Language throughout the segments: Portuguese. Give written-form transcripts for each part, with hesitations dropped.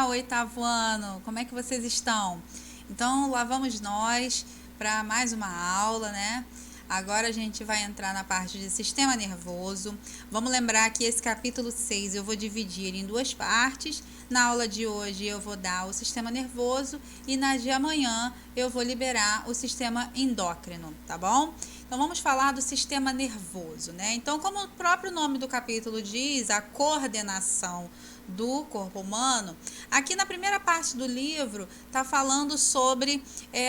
oitavo ano, como é que vocês estão? Então, lá vamos nós para mais uma aula, né? Agora a gente vai entrar na parte de sistema nervoso. Vamos lembrar que esse capítulo 6 eu vou dividir em duas partes. Na aula de hoje eu vou dar o sistema nervoso e na de amanhã eu vou liberar o sistema endócrino, tá bom? Então vamos falar do sistema nervoso, né? Então, como o próprio nome do capítulo diz, a coordenação do corpo humano, aqui na primeira parte do livro está falando sobre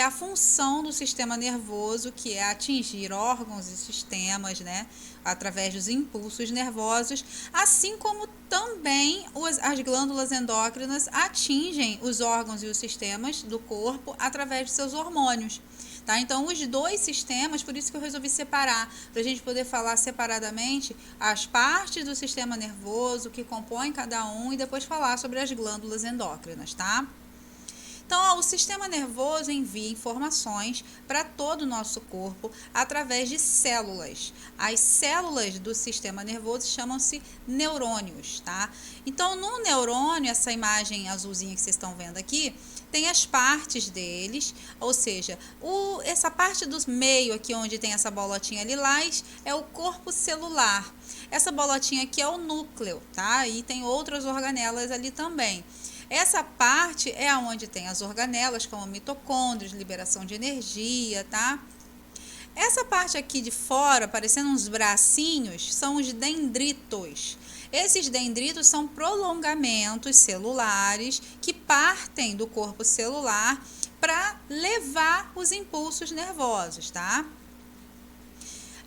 a função do sistema nervoso, que é atingir órgãos e sistemas, né, através dos impulsos nervosos, assim como também as glândulas endócrinas atingem os órgãos e os sistemas do corpo através de seus hormônios. Tá? Então, os dois sistemas, por isso que eu resolvi separar, para a gente poder falar separadamente as partes do sistema nervoso que compõem cada um e depois falar sobre as glândulas endócrinas, tá? Então, o sistema nervoso envia informações para todo o nosso corpo através de células. As células do sistema nervoso chamam-se neurônios, tá? Então, no neurônio, essa imagem azulzinha que vocês estão vendo aqui, tem as partes deles, ou seja, essa parte do meio aqui onde tem essa bolotinha lilás é o corpo celular. Essa bolotinha aqui é o núcleo, tá? E tem outras organelas ali também. Essa parte é onde tem as organelas, como mitocôndrios, liberação de energia, tá? Essa parte aqui de fora, parecendo uns bracinhos, são os dendritos. Esses dendritos são prolongamentos celulares que partem do corpo celular para levar os impulsos nervosos, tá?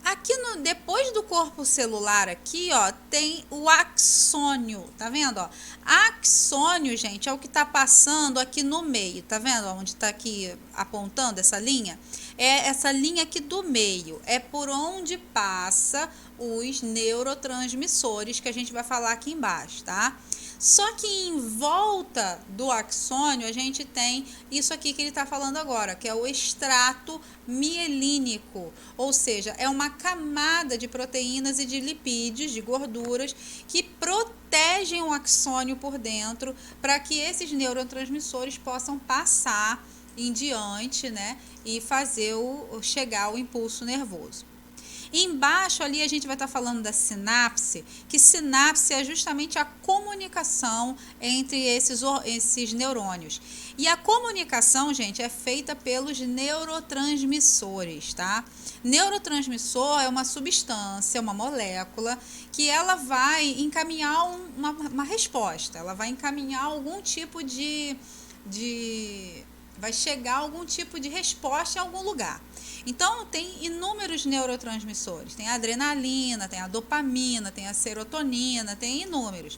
Aqui depois do corpo celular aqui, ó, tem o axônio, tá vendo, ó? Axônio, gente, é o que tá passando aqui no meio, tá vendo onde tá aqui apontando essa linha? É essa linha aqui do meio, é por onde passa os neurotransmissores que a gente vai falar aqui embaixo, tá? Só que em volta do axônio a gente tem isso aqui que ele está falando agora, que é o extrato mielínico, ou seja, é uma camada de proteínas e de lipídios, de gorduras, que protegem o axônio por dentro para que esses neurotransmissores possam passar em diante, né, e fazer chegar o impulso nervoso. Embaixo ali a gente vai estar falando da sinapse, que sinapse é justamente a comunicação entre esses neurônios. E a comunicação, gente, é feita pelos neurotransmissores, tá? Neurotransmissor é uma substância, uma molécula, que ela vai encaminhar uma resposta, ela vai encaminhar algum tipo vai chegar algum tipo de resposta em algum lugar. Então, tem inúmeros neurotransmissores. Tem a adrenalina, tem a dopamina, tem a serotonina, tem inúmeros.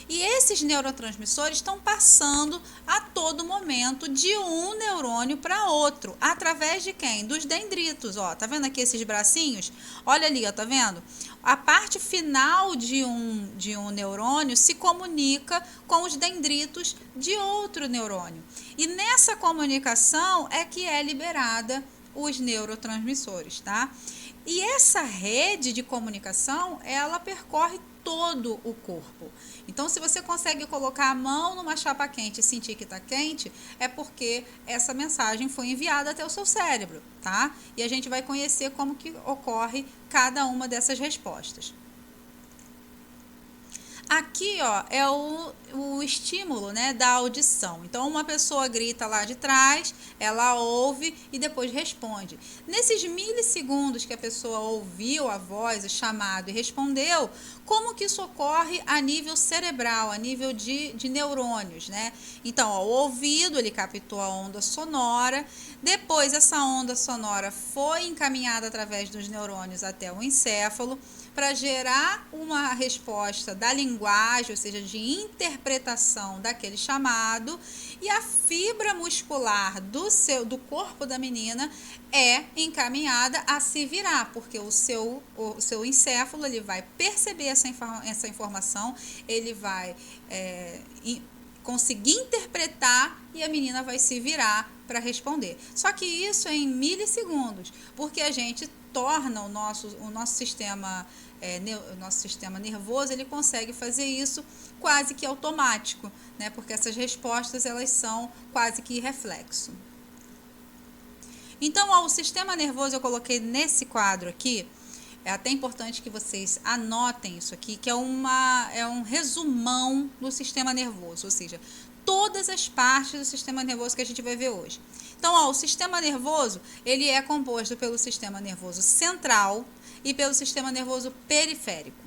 E esses neurotransmissores estão passando a todo momento de um neurônio para outro. Através de quem? Dos dendritos. Ó, tá vendo aqui esses bracinhos? Olha ali, ó, tá vendo? A parte final de um neurônio se comunica com os dendritos de outro neurônio. E nessa comunicação é que é liberada os neurotransmissores, tá? E essa rede de comunicação, ela percorre todo o corpo. Então, se você consegue colocar a mão numa chapa quente e sentir que está quente, é porque essa mensagem foi enviada até o seu cérebro, tá? E a gente vai conhecer como que ocorre cada uma dessas respostas. Aqui, ó, é o estímulo, né, da audição. Então, uma pessoa grita lá de trás, ela ouve e depois responde. Nesses milissegundos que a pessoa ouviu a voz, o chamado e respondeu, como que isso ocorre a nível cerebral, a nível de neurônios, né? Então, ó, o ouvido, ele captou a onda sonora, depois essa onda sonora foi encaminhada através dos neurônios até o encéfalo, para gerar uma resposta da linguagem, ou seja, de interpretação daquele chamado, e a fibra muscular do corpo da menina é encaminhada a se virar, porque o seu encéfalo ele vai perceber essa informação, ele vai conseguir interpretar e a menina vai se virar para responder. Só que isso é em milissegundos, porque a gente torna o nosso sistema nervoso, ele consegue fazer isso quase que automático, né? Porque essas respostas elas são quase que reflexo. Então, ó, o sistema nervoso eu coloquei nesse quadro aqui. É até importante que vocês anotem isso aqui, que é um resumão do sistema nervoso, ou seja, todas as partes do sistema nervoso que a gente vai ver hoje. Então, ó, o sistema nervoso, ele é composto pelo sistema nervoso central e pelo sistema nervoso periférico.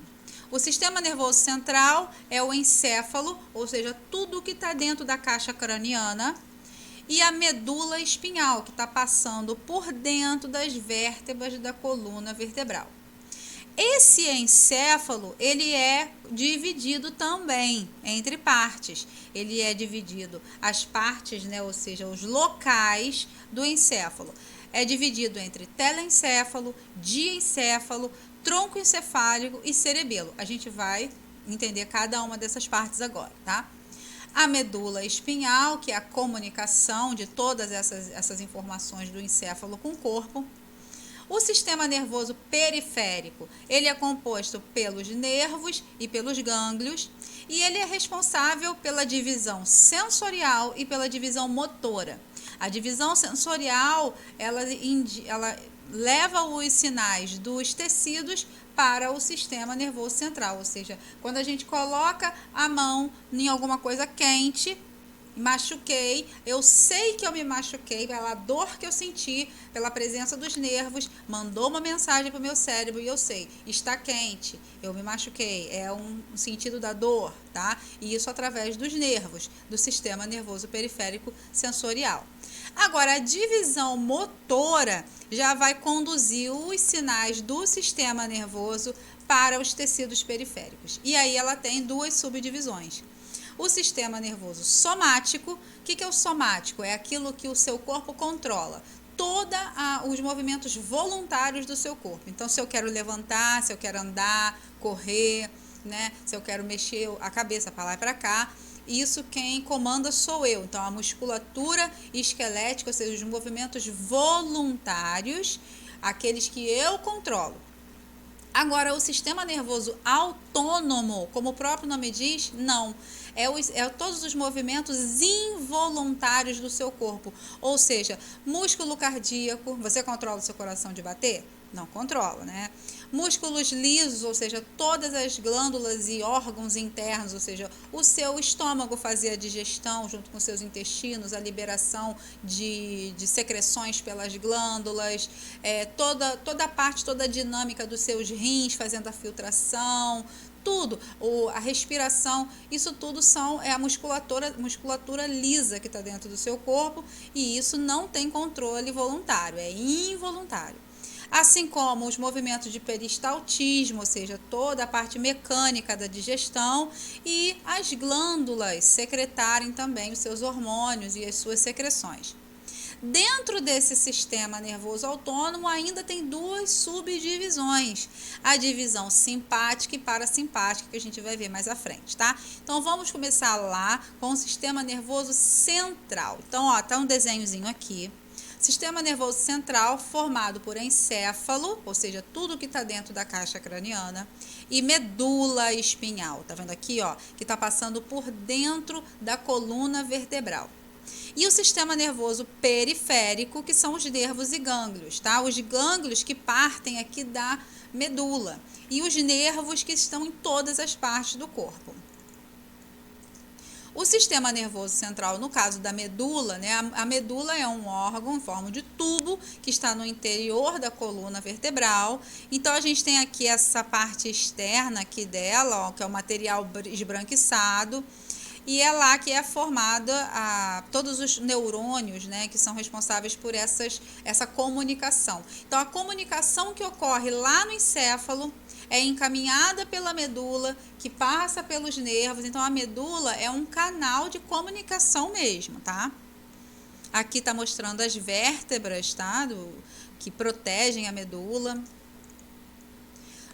O sistema nervoso central é o encéfalo, ou seja, tudo que está dentro da caixa craniana, e a medula espinhal, que está passando por dentro das vértebras da coluna vertebral. Esse encéfalo, ele é dividido também entre partes. Ele é dividido, as partes, né, ou seja, os locais do encéfalo. É dividido entre telencéfalo, diencéfalo, tronco encefálico e cerebelo. A gente vai entender cada uma dessas partes agora, tá? A medula espinhal, que é a comunicação de todas essas informações do encéfalo com o corpo. O sistema nervoso periférico, ele é composto pelos nervos e pelos gânglios, e ele é responsável pela divisão sensorial e pela divisão motora. A divisão sensorial, ela leva os sinais dos tecidos para o sistema nervoso central, ou seja, quando a gente coloca a mão em alguma coisa quente, machuquei, eu sei que eu me machuquei pela dor que eu senti, pela presença dos nervos, mandou uma mensagem para o meu cérebro e eu sei, está quente, eu me machuquei, é um sentido da dor, tá? E isso através dos nervos, do sistema nervoso periférico sensorial. Agora, a divisão motora já vai conduzir os sinais do sistema nervoso para os tecidos periféricos. E aí ela tem duas subdivisões. O sistema nervoso somático, o que é o somático? É aquilo que o seu corpo controla, todos os movimentos voluntários do seu corpo. Então, se eu quero levantar, se eu quero andar, correr, né? Se eu quero mexer a cabeça para lá e para cá, isso quem comanda sou eu. Então, a musculatura esquelética, ou seja, os movimentos voluntários, aqueles que eu controlo. Agora, o sistema nervoso autônomo, como o próprio nome diz, não. É todos os movimentos involuntários do seu corpo. Ou seja, músculo cardíaco, você controla o seu coração de bater? Não controla, né? Músculos lisos, ou seja, todas as glândulas e órgãos internos, ou seja, o seu estômago fazia a digestão junto com seus intestinos, a liberação de secreções pelas glândulas, toda a parte, toda a dinâmica dos seus rins fazendo a filtração, tudo, a respiração, isso tudo é a musculatura lisa que está dentro do seu corpo, e isso não tem controle voluntário, é involuntário. Assim como os movimentos de peristaltismo, ou seja, toda a parte mecânica da digestão, e as glândulas secretarem também os seus hormônios e as suas secreções. Dentro desse sistema nervoso autônomo ainda tem duas subdivisões, a divisão simpática e parasimpática, que a gente vai ver mais à frente, tá? Então vamos começar lá com o sistema nervoso central. Então, ó, tá um desenhozinho aqui. Sistema nervoso central formado por encéfalo, ou seja, tudo que está dentro da caixa craniana, e medula espinhal, tá vendo aqui, ó, que está passando por dentro da coluna vertebral. E o sistema nervoso periférico, que são os nervos e gânglios, tá? Os gânglios que partem aqui da medula e os nervos que estão em todas as partes do corpo. O sistema nervoso central, no caso da medula, né? A medula é um órgão em forma de tubo que está no interior da coluna vertebral. Então, a gente tem aqui essa parte externa aqui dela, ó, que é o material esbranquiçado. E é lá que é formada todos os neurônios, né, que são responsáveis por essa comunicação. Então, a comunicação que ocorre lá no encéfalo é encaminhada pela medula, que passa pelos nervos. Então, a medula é um canal de comunicação mesmo, tá? Aqui está mostrando as vértebras, tá? Que protegem a medula.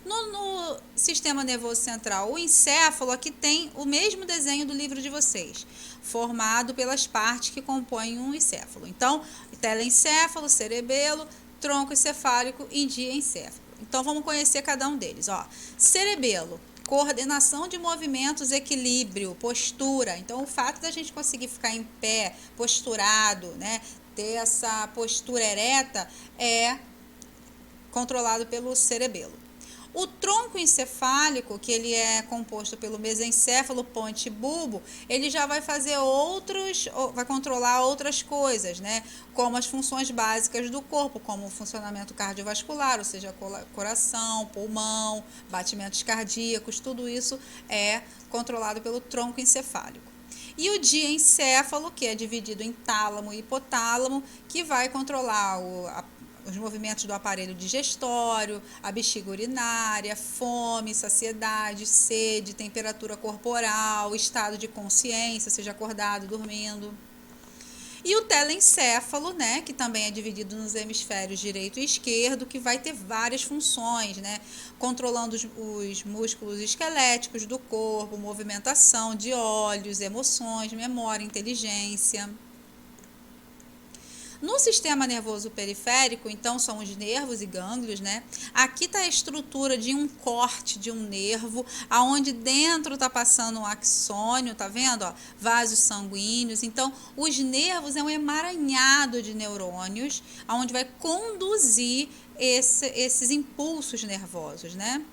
No sistema nervoso central, o encéfalo, aqui tem o mesmo desenho do livro de vocês, formado pelas partes que compõem um encéfalo. Então, telencéfalo, cerebelo, tronco encefálico e diencéfalo. Então, vamos conhecer cada um deles. Ó, cerebelo, coordenação de movimentos, equilíbrio, postura. Então, o fato da gente conseguir ficar em pé, posturado, né, ter essa postura ereta, é controlado pelo cerebelo. O tronco encefálico, que ele é composto pelo mesencéfalo, ponte e bulbo, ele já vai fazer vai controlar outras coisas, né? Como as funções básicas do corpo, como o funcionamento cardiovascular, ou seja, coração, pulmão, batimentos cardíacos, tudo isso é controlado pelo tronco encefálico. E o diencéfalo, que é dividido em tálamo e hipotálamo, que vai controlar os movimentos do aparelho digestório, a bexiga urinária, fome, saciedade, sede, temperatura corporal, estado de consciência, seja acordado, dormindo. E o telencéfalo, né, que também é dividido nos hemisférios direito e esquerdo, que vai ter várias funções, né, controlando os músculos esqueléticos do corpo, movimentação de olhos, emoções, memória, inteligência. No sistema nervoso periférico, então, são os nervos e gânglios, né? Aqui está a estrutura de um corte de um nervo, aonde dentro está passando um axônio, tá vendo? Ó, vasos sanguíneos. Então, os nervos é um emaranhado de neurônios, aonde vai conduzir esses impulsos nervosos, né?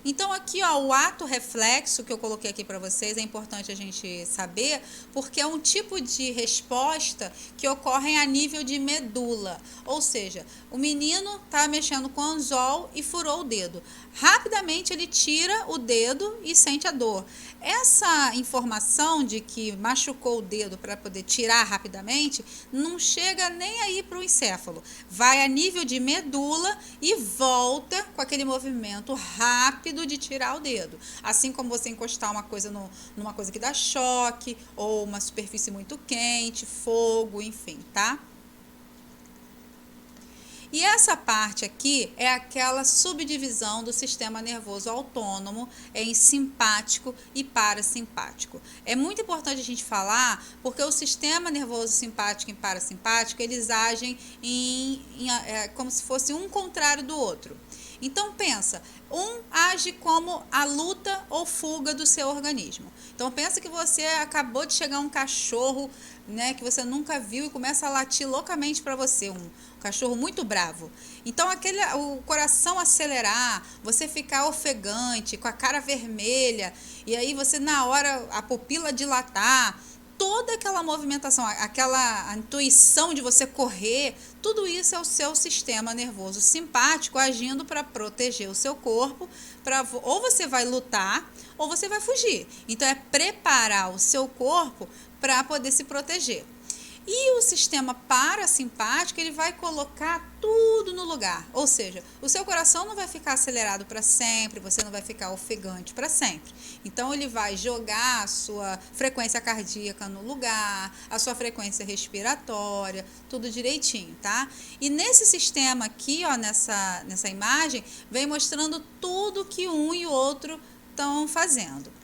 Então, aqui, ó, o ato reflexo que eu coloquei aqui para vocês é importante a gente saber, porque é um tipo de resposta que ocorre a nível de medula. Ou seja, o menino está mexendo com o anzol e furou o dedo. Rapidamente ele tira o dedo e sente a dor. Essa informação de que machucou o dedo para poder tirar rapidamente não chega nem aí para o encéfalo. Vai a nível de medula e volta com aquele movimento rápido de tirar o dedo. Assim como você encostar uma coisa numa coisa que dá choque, ou uma superfície muito quente, fogo, enfim, tá? E essa parte aqui é aquela subdivisão do sistema nervoso autônomo em simpático e parasimpático. É muito importante a gente falar, porque o sistema nervoso simpático e parasimpático, eles agem como se fosse um contrário do outro. Então pensa, um age como a luta ou fuga do seu organismo. Então pensa que você acabou de chegar um cachorro, né, que você nunca viu e começa a latir loucamente para você, um cachorro muito bravo. Então o coração acelerar, você ficar ofegante, com a cara vermelha, e aí você na hora a pupila dilatar, toda aquela movimentação, aquela intuição de você correr, tudo isso é o seu sistema nervoso simpático agindo para proteger o seu corpo, ou você vai lutar ou você vai fugir. Então é preparar o seu corpo para poder se proteger. E o sistema parasimpático, ele vai colocar tudo no lugar. Ou seja, o seu coração não vai ficar acelerado para sempre, você não vai ficar ofegante para sempre. Então, ele vai jogar a sua frequência cardíaca no lugar, a sua frequência respiratória, tudo direitinho, tá? E nesse sistema aqui, ó, nessa imagem, vem mostrando tudo que um e o outro estão fazendo.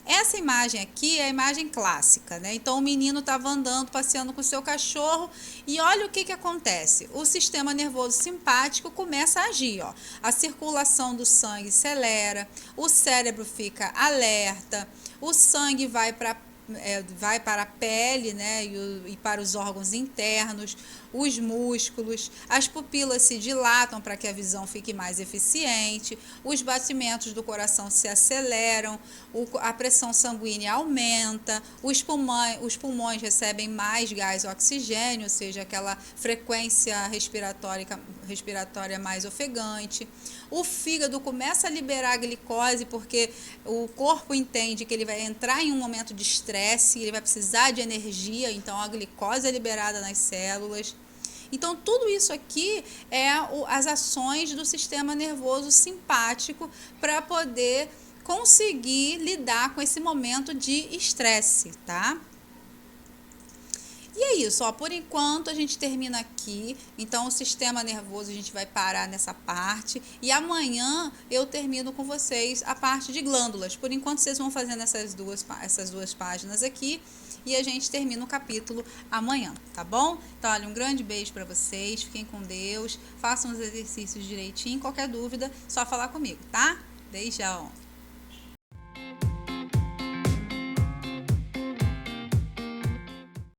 Essa imagem aqui é a imagem clássica, né? Então, o menino estava andando, passeando com o seu cachorro e olha o que acontece. O sistema nervoso simpático começa a agir, ó. A circulação do sangue acelera, o cérebro fica alerta, o sangue vai para a pele, né, e para os órgãos internos, os músculos, as pupilas se dilatam para que a visão fique mais eficiente, os batimentos do coração se aceleram, a pressão sanguínea aumenta, os pulmões recebem mais gás oxigênio, ou seja, aquela frequência respiratória mais ofegante. O fígado começa a liberar a glicose porque o corpo entende que ele vai entrar em um momento de estresse, ele vai precisar de energia, então a glicose é liberada nas células. Então, tudo isso aqui é as ações do sistema nervoso simpático para poder conseguir lidar com esse momento de estresse, tá? E é isso, ó, por enquanto a gente termina aqui, então o sistema nervoso a gente vai parar nessa parte e amanhã eu termino com vocês a parte de glândulas. Por enquanto vocês vão fazendo essas duas páginas aqui e a gente termina o capítulo amanhã, tá bom? Então, olha, um grande beijo para vocês, fiquem com Deus, façam os exercícios direitinho, qualquer dúvida, só falar comigo, tá? Beijão!